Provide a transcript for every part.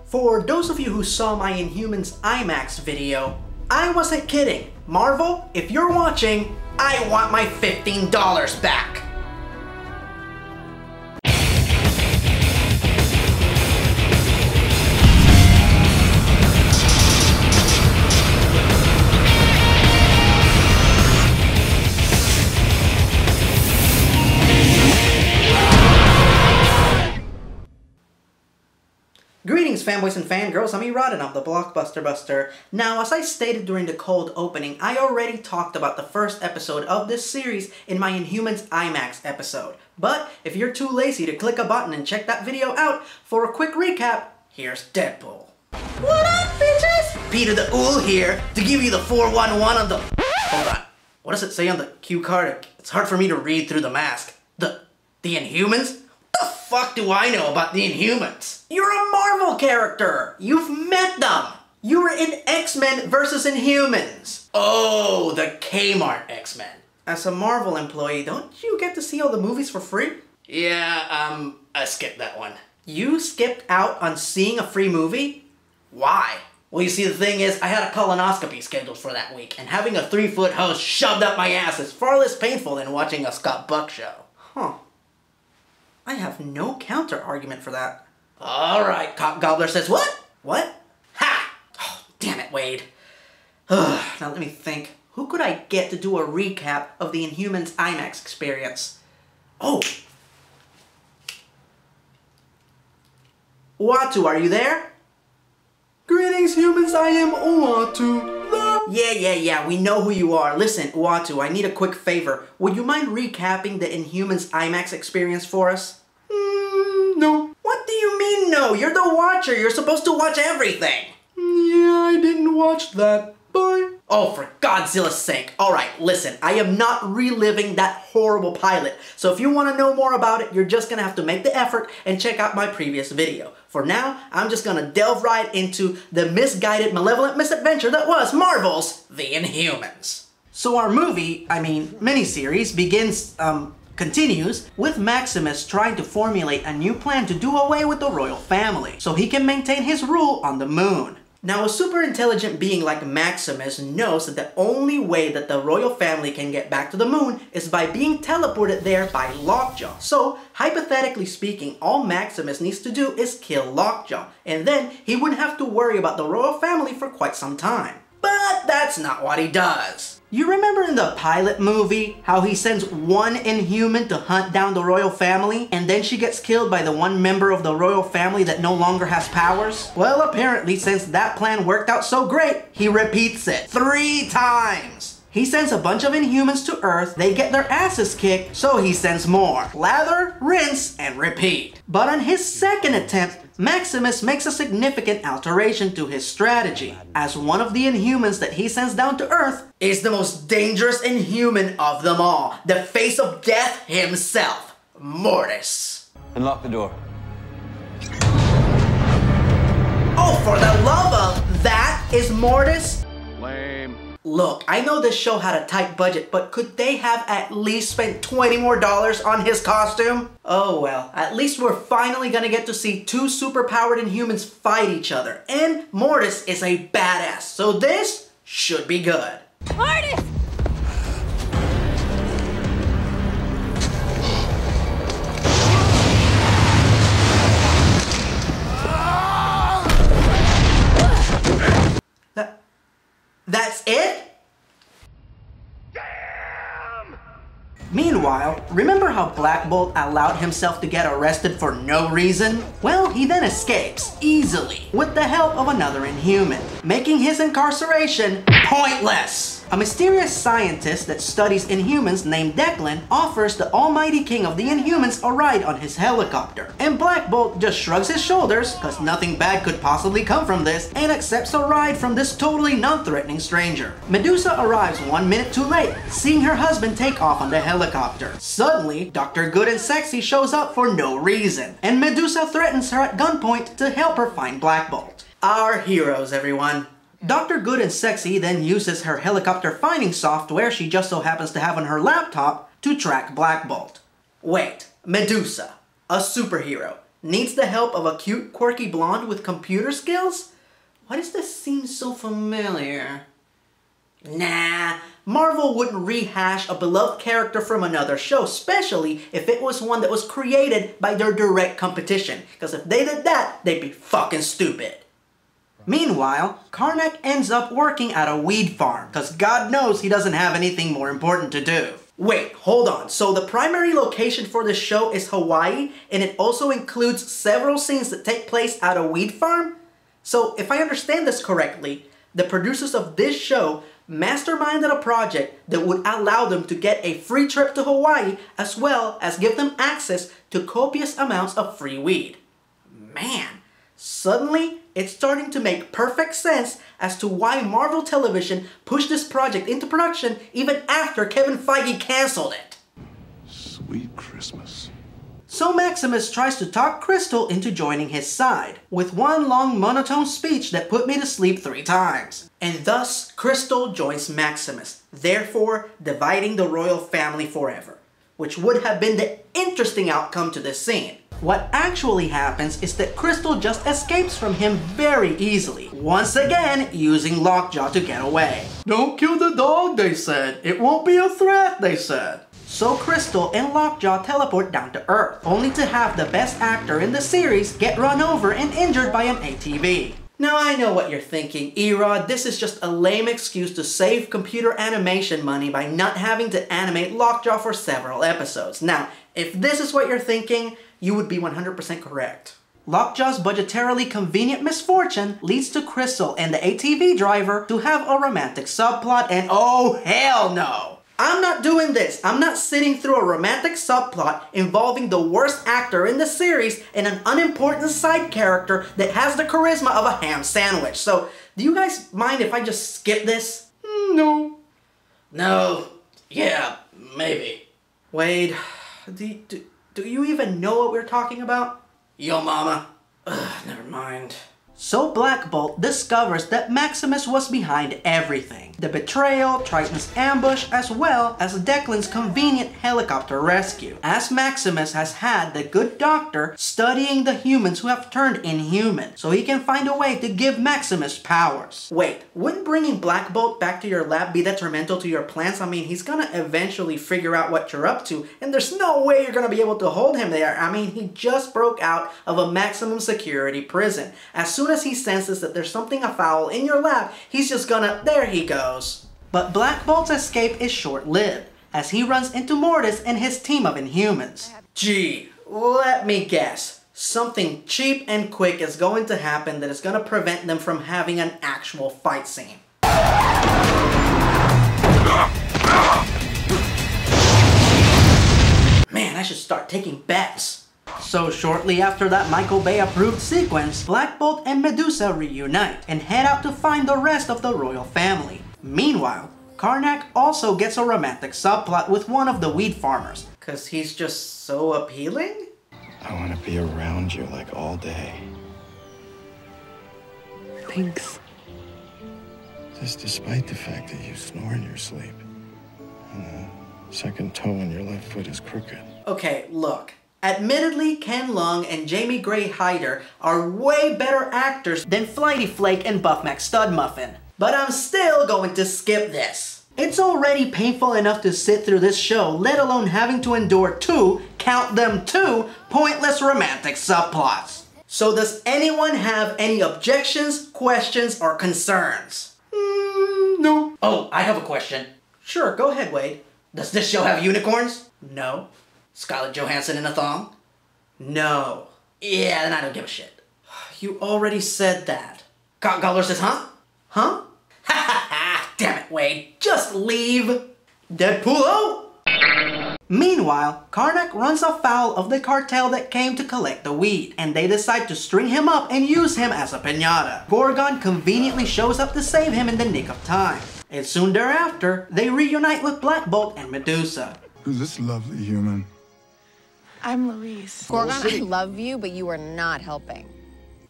For those of you who saw my Inhumans IMAX video, I wasn't kidding. Marvel, if you're watching, I want my $15 back. Greetings fanboys and fangirls, I'm ERod and I'm the Blockbuster Buster. Now, as I stated during the cold opening, I already talked about the first episode of this series in my Inhumans IMAX episode. But if you're too lazy to click a button and check that video out, for a quick recap, here's Deadpool. What up, bitches? Peter the Ool here to give you the 411 on the... Hold on, what does it say on the cue card? It's hard for me to read through the mask. The Inhumans? What the fuck do I know about the Inhumans? You're a Marvel character! You've met them! You were in X-Men vs. Inhumans! Oh, the Kmart X-Men. As a Marvel employee, don't you get to see all the movies for free? Yeah, I skipped that one. You skipped out on seeing a free movie? Why? Well, you see, the thing is, I had a colonoscopy scheduled for that week, and having a 3-foot hose shoved up my ass is far less painful than watching a Scott Buck show. Huh. I have no counter-argument for that. Alright, Cop Gobbler says what? What? Ha! Oh, damn it, Wade. Now let me think. Who could I get to do a recap of the Inhumans IMAX experience? Oh! Uatu, are you there? Greetings, humans, I am Uatu. Yeah, we know who you are. Listen, Uatu, I need a quick favor. Would you mind recapping the Inhumans IMAX experience for us? No. What do you mean no? You're the watcher. You're supposed to watch everything. Yeah, I didn't watch that. Bye. Oh, for Godzilla's sake. Alright, listen, I am not reliving that horrible pilot. So if you want to know more about it, you're just gonna have to make the effort and check out my previous video. For now, I'm just gonna delve right into the misguided, malevolent misadventure that was Marvel's The Inhumans. So our miniseries continues with Maximus trying to formulate a new plan to do away with the royal family so he can maintain his rule on the moon. Now, a super intelligent being like Maximus knows that the only way that the royal family can get back to the moon is by being teleported there by Lockjaw. So, hypothetically speaking, all Maximus needs to do is kill Lockjaw, and then he wouldn't have to worry about the royal family for quite some time. But that's not what he does. You remember in the pilot movie how he sends one Inhuman to hunt down the royal family and then she gets killed by the one member of the royal family that no longer has powers? Well, apparently since that plan worked out so great, he repeats it 3 times. He sends a bunch of Inhumans to Earth, they get their asses kicked, so he sends more. Lather, rinse, and repeat. But on his second attempt, Maximus makes a significant alteration to his strategy, as one of the Inhumans that he sends down to Earth is the most dangerous Inhuman of them all, the face of death himself, Mortis. Unlock the door. Oh, for the love of, that is Mortis? Lame. Look, I know this show had a tight budget, but could they have at least spent $20 more on his costume? Oh well, at least we're finally gonna get to see 2 superpowered Inhumans fight each other, and Mortis is a badass, so this should be good. Mortis! That's it? Damn! Meanwhile, remember how Black Bolt allowed himself to get arrested for no reason? Well, he then escapes, easily, with the help of another Inhuman, making his incarceration pointless. A mysterious scientist that studies Inhumans named Declan offers the almighty king of the Inhumans a ride on his helicopter. And Black Bolt just shrugs his shoulders, cause nothing bad could possibly come from this, and accepts a ride from this totally non-threatening stranger. Medusa arrives 1 minute too late, seeing her husband take off on the helicopter. Suddenly, Dr. Good and Sexy shows up for no reason, and Medusa threatens her at gunpoint to help her find Black Bolt. Our heroes, everyone. Dr. Good and Sexy then uses her helicopter finding software she just so happens to have on her laptop to track Black Bolt. Wait, Medusa, a superhero, needs the help of a cute, quirky blonde with computer skills? Why does this seem so familiar? Nah, Marvel wouldn't rehash a beloved character from another show, especially if it was one that was created by their direct competition. Because if they did that, they'd be fucking stupid. Meanwhile, Karnak ends up working at a weed farm, because God knows he doesn't have anything more important to do. Wait, hold on. So the primary location for this show is Hawaii, and it also includes several scenes that take place at a weed farm? So if I understand this correctly, the producers of this show masterminded a project that would allow them to get a free trip to Hawaii as well as give them access to copious amounts of free weed. Man, suddenly it's starting to make perfect sense as to why Marvel Television pushed this project into production even after Kevin Feige canceled it. Sweet Christmas. So Maximus tries to talk Crystal into joining his side, with one long monotone speech that put me to sleep 3 times. And thus, Crystal joins Maximus, therefore dividing the royal family forever, which would have been the interesting outcome to this scene. What actually happens is that Crystal just escapes from him very easily, once again using Lockjaw to get away. Don't kill the dog, they said. It won't be a threat, they said. So Crystal and Lockjaw teleport down to Earth, only to have the best actor in the series get run over and injured by an ATV. Now I know what you're thinking, ERod, this is just a lame excuse to save computer animation money by not having to animate Lockjaw for several episodes. Now, if this is what you're thinking, you would be 100% correct. Lockjaw's budgetarily convenient misfortune leads to Crystal and the ATV driver to have a romantic subplot, and oh hell no! I'm not doing this. I'm not sitting through a romantic subplot involving the worst actor in the series and an unimportant side character that has the charisma of a ham sandwich. So, do you guys mind if I just skip this? No. No. Yeah, maybe. Wade, do you even know what we're talking about? Yo mama. Ugh, never mind. So Black Bolt discovers that Maximus was behind everything. The betrayal, Triton's ambush, as well as Declan's convenient helicopter rescue, as Maximus has had the good doctor studying the humans who have turned inhuman, so he can find a way to give Maximus powers. Wait, wouldn't bringing Black Bolt back to your lab be detrimental to your plans? I mean, he's gonna eventually figure out what you're up to, and there's no way you're gonna be able to hold him there. I mean, he just broke out of a maximum security prison. As soon as he senses that there's something afoul in your lab, he's just gonna, there he goes. But Black Bolt's escape is short-lived, as he runs into Mortis and his team of Inhumans. Gee, let me guess. Something cheap and quick is going to happen that is gonna prevent them from having an actual fight scene. Man, I should start taking bets. So shortly after that Michael Bay approved sequence, Black Bolt and Medusa reunite and head out to find the rest of the royal family. Meanwhile, Karnak also gets a romantic subplot with one of the weed farmers, cause he's just so appealing? I want to be around you like all day. Thanks. This despite the fact that you snore in your sleep. And the second toe on your left foot is crooked. Okay, look. Admittedly, Ken Lung and Jamie Gray Hyder are way better actors than Flighty Flake and Buff McStudmuffin. But I'm still going to skip this. It's already painful enough to sit through this show, let alone having to endure 2, count them 2, pointless romantic subplots. So does anyone have any objections, questions, or concerns? No. Oh, I have a question. Sure, go ahead, Wade. Does this show have unicorns? No. Scarlett Johansson in a thong? No. Yeah, then I don't give a shit. You already said that. Cock Gobbler says, huh? Huh? Ha ha ha! Damn it, Wade. Just leave. Deadpool-o! Meanwhile, Karnak runs afoul of the cartel that came to collect the weed, and they decide to string him up and use him as a piñata. Gorgon conveniently shows up to save him in the nick of time. And soon thereafter, they reunite with Black Bolt and Medusa. Who's this lovely human? I'm Louise. Gorgon, I love you, but you are not helping.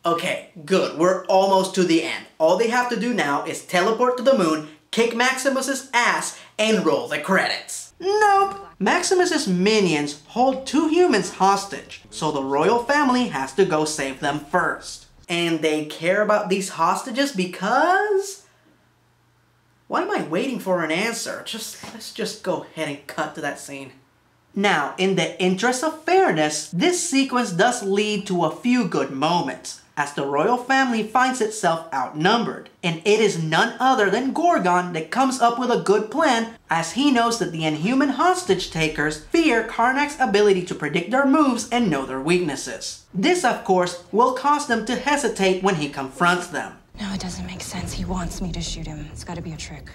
Okay, good. We're almost to the end. All they have to do now is teleport to the moon, kick Maximus's ass, and roll the credits. Nope! Maximus's minions hold 2 humans hostage, so the royal family has to go save them first. And they care about these hostages because... Why am I waiting for an answer? Let's just go ahead and cut to that scene. Now, in the interest of fairness, this sequence does lead to a few good moments, as the royal family finds itself outnumbered. And it is none other than Gorgon that comes up with a good plan, as he knows that the Inhuman hostage takers fear Karnak's ability to predict their moves and know their weaknesses. This, of course, will cause them to hesitate when he confronts them. No, it doesn't make sense. He wants me to shoot him. It's gotta be a trick.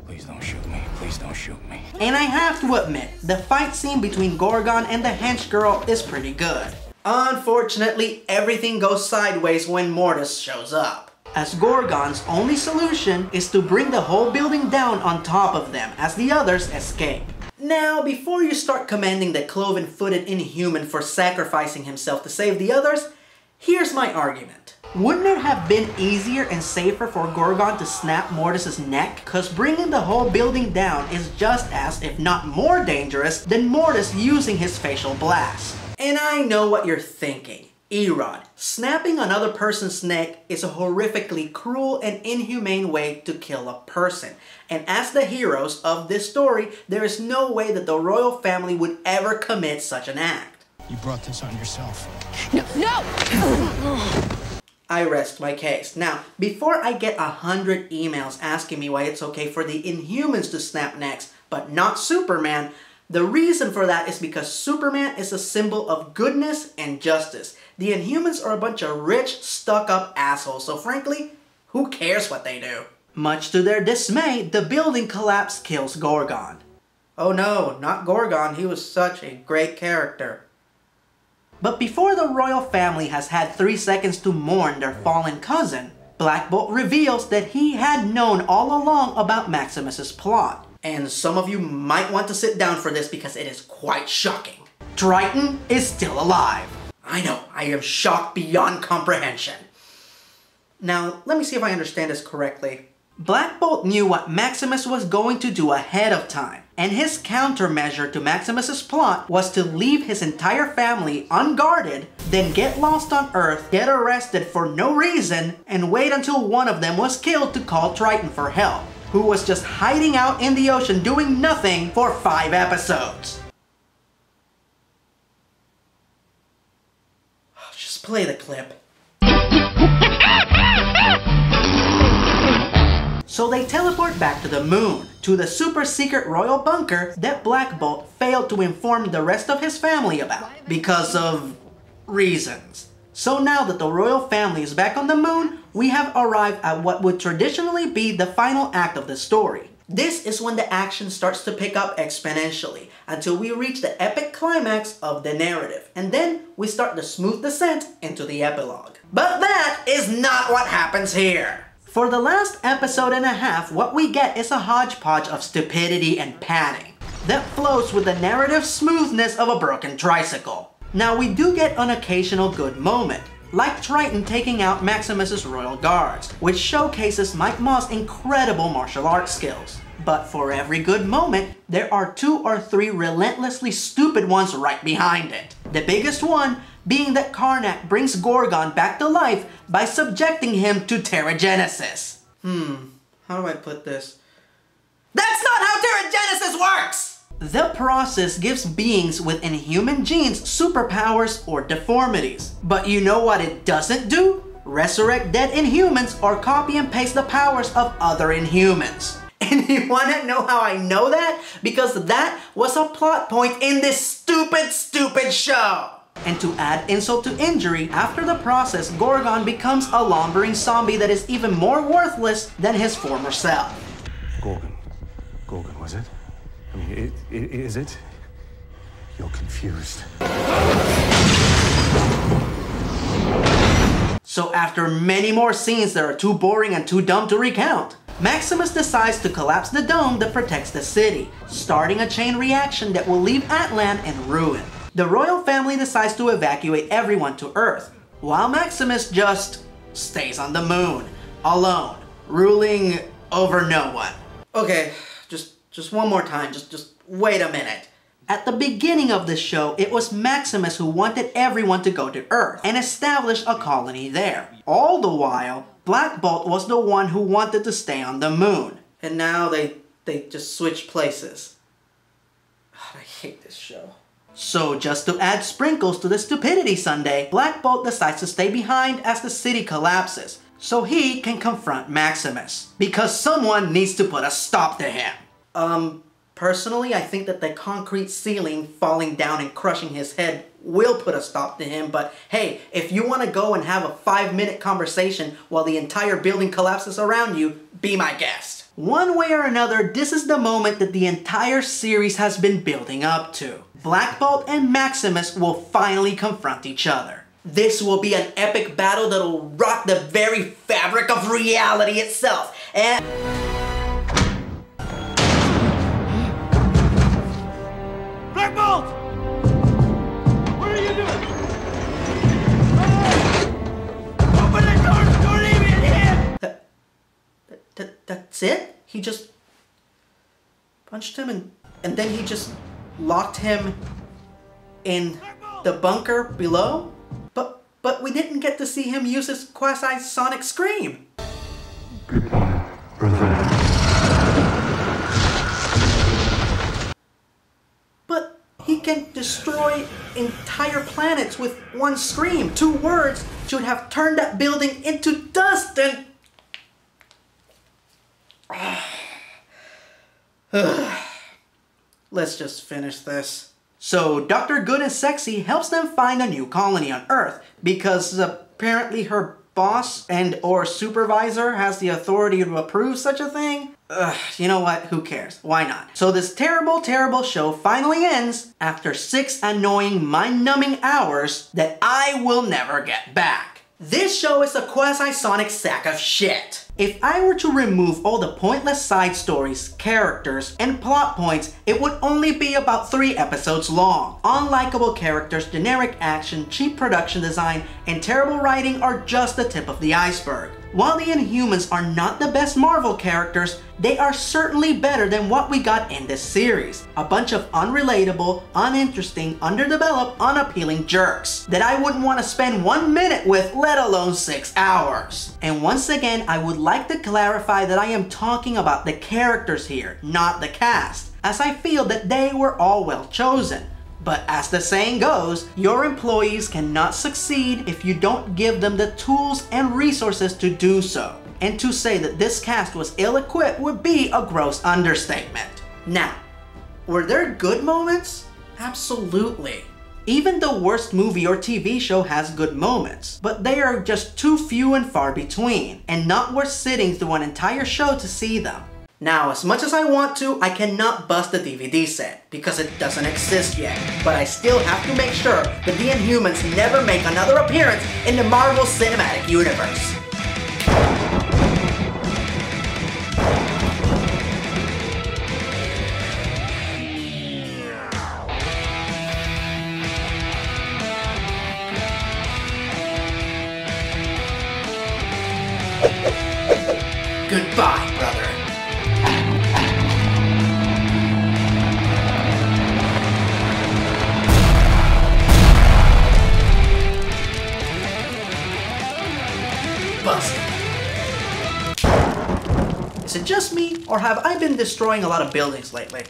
Please don't shoot me. Please don't shoot me. And I have to admit, the fight scene between Gorgon and the hench girl is pretty good. Unfortunately, everything goes sideways when Mortis shows up, as Gorgon's only solution is to bring the whole building down on top of them as the others escape. Now, before you start commending the cloven-footed Inhuman for sacrificing himself to save the others, here's my argument. Wouldn't it have been easier and safer for Gorgon to snap Mortis's neck? Cause bringing the whole building down is just as, if not more dangerous, than Mortis using his facial blast. And I know what you're thinking. ERod, snapping another person's neck is a horrifically cruel and inhumane way to kill a person. And as the heroes of this story, there is no way that the royal family would ever commit such an act. You brought this on yourself. No! I rest my case. Now, before I get 100 emails asking me why it's okay for the Inhumans to snap necks, but not Superman, the reason for that is because Superman is a symbol of goodness and justice. The Inhumans are a bunch of rich, stuck-up assholes, so frankly, who cares what they do? Much to their dismay, the building collapse kills Gorgon. Oh no, not Gorgon, he was such a great character. But before the royal family has had 3 seconds to mourn their fallen cousin, Black Bolt reveals that he had known all along about Maximus's plot. And some of you might want to sit down for this because it is quite shocking. Triton is still alive. I know, I am shocked beyond comprehension. Now, let me see if I understand this correctly. Black Bolt knew what Maximus was going to do ahead of time, and his countermeasure to Maximus's plot was to leave his entire family unguarded, then get lost on Earth, get arrested for no reason, and wait until one of them was killed to call Triton for help, who was just hiding out in the ocean doing nothing for 5 episodes. Just play the clip. So they teleport back to the moon, to the super secret royal bunker that Black Bolt failed to inform the rest of his family about, because of reasons. So now that the royal family is back on the moon, we have arrived at what would traditionally be the final act of the story. This is when the action starts to pick up exponentially, until we reach the epic climax of the narrative, and then we start the smooth descent into the epilogue. But that is not what happens here! For the last episode and a half, what we get is a hodgepodge of stupidity and padding that flows with the narrative smoothness of a broken tricycle. Now we do get an occasional good moment, like Triton taking out Maximus's royal guards, which showcases Mike Moss' incredible martial arts skills. But for every good moment, there are 2 or 3 relentlessly stupid ones right behind it. The biggest one being that Karnak brings Gorgon back to life by subjecting him to Terrigenesis. How do I put this? That's not how Terrigenesis works! The process gives beings with inhuman genes superpowers or deformities. But you know what it doesn't do? Resurrect dead Inhumans or copy and paste the powers of other Inhumans. And you wanna know how I know that? Because that was a plot point in this stupid show! And to add insult to injury, after the process, Gorgon becomes a lumbering zombie that is even more worthless than his former self. Gorgon, was it? I mean, is it? You're confused. So after many more scenes that are too boring and too dumb to recount, Maximus decides to collapse the dome that protects the city, starting a chain reaction that will leave Atlan in ruin. The royal family decides to evacuate everyone to Earth, while Maximus just stays on the moon, alone, ruling over no one. Okay, just one more time, just wait a minute. At the beginning of this show, it was Maximus who wanted everyone to go to Earth and establish a colony there. All the while, Black Bolt was the one who wanted to stay on the moon. And now they just switch places. God, I hate this show. So just to add sprinkles to the stupidity sundae, Black Bolt decides to stay behind as the city collapses, so he can confront Maximus. Because someone needs to put a stop to him. Personally, I think that the concrete ceiling falling down and crushing his head will put a stop to him, but hey, if you want to go and have a 5-minute conversation while the entire building collapses around you, be my guest. One way or another, this is the moment that the entire series has been building up to. Black Bolt and Maximus will finally confront each other. This will be an epic battle that'll rock the very fabric of reality itself, and... Black Bolt! What are you doing? Open the doors! Don't leave me in here! That's it? He just punched him and then he just locked him in the bunker below? But we didn't get to see him use his quasi-sonic scream. Goodbye, brother. But he can destroy entire planets with one scream. 2 words should have turned that building into dust and... Let's just finish this. So Dr. Good and Sexy helps them find a new colony on Earth because apparently her boss and or supervisor has the authority to approve such a thing. You know what? Who cares? Why not? So this terrible, terrible show finally ends after 6 annoying, mind-numbing hours that I will never get back. This show is a quasi-sonic sack of shit. If I were to remove all the pointless side stories, characters, and plot points, it would only be about 3 episodes long. Unlikable characters, generic action, cheap production design, and terrible writing are just the tip of the iceberg. While the Inhumans are not the best Marvel characters, they are certainly better than what we got in this series. A bunch of unrelatable, uninteresting, underdeveloped, unappealing jerks that I wouldn't want to spend 1 minute with, let alone 6 hours. And once again, I would like to clarify that I am talking about the characters here, not the cast, as I feel that they were all well chosen. But as the saying goes, your employees cannot succeed if you don't give them the tools and resources to do so. And to say that this cast was ill-equipped would be a gross understatement. Now, were there good moments? Absolutely. Even the worst movie or TV show has good moments, but they are just too few and far between, and not worth sitting through an entire show to see them. Now, as much as I want to, I cannot bust the DVD set, because it doesn't exist yet, but I still have to make sure that the Inhumans never make another appearance in the Marvel Cinematic Universe. Goodbye, brother. Busted. Is it just me, or have I been destroying a lot of buildings lately?